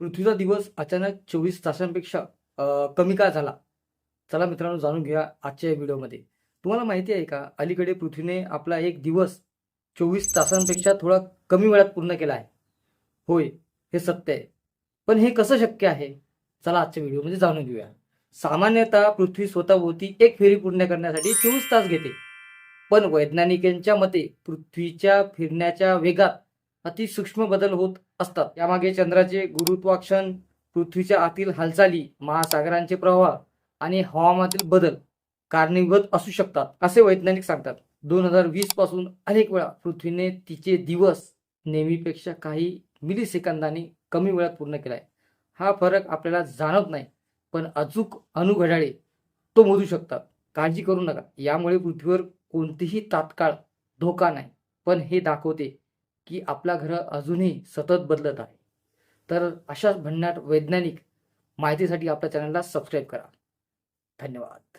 पृथ्वीचा दिवस अचानक 24 तासांपेक्षा कमी का झाला? चला मित्रांनो जाणून घेऊया आजच्या या व्हिडिओमध्ये. तुम्हाला माहिती आहे का, अलीकडे पृथ्वीने आपला एक दिवस 24 तासांपेक्षा थोडा कमी वेळात पूर्ण केला आहे. होय, हे सत्य आहे. पण हे कसं शक्य आहे? चला आजच्या व्हिडिओमध्ये जाणून घेऊया. सामान्यतः पृथ्वी स्वतःभोवती एक फेरी पूर्ण करण्यासाठी 24 तास घेते. पण वैज्ञानिकांच्या मते पृथ्वीच्या फिरण्याच्या वेगात अतिसूक्ष्म बदल होत असतात. यामागे चंद्राचे गुरुत्वाकर्षण, पृथ्वीच्या आतील हालचाली, महासागरांचे प्रवाह आणि हवामानातील बदल कारणीभूत असू शकतात, असे वैज्ञानिक सांगतात. 2020 पासून अनेक वेळा पृथ्वीने तिचे दिवस नेहमीपेक्षा काही मिलिसेकंदांनी कमी वेळात पूर्ण केलाय. हा फरक आपल्याला जाणवत नाही, पण अचूक अणुघड्याळे तो मोजू शकतात. काळजी करू नका, यामुळे पृथ्वीवर कोणतीही तात्काळ धोका नाही, पण हे दाखवते की आपला ग्रह अजूनही सतत बदलत आहे. तर अशाच भन्नाट वैज्ञानिक माहितीसाठी आपल्या चॅनलला सबस्क्राईब करा. धन्यवाद.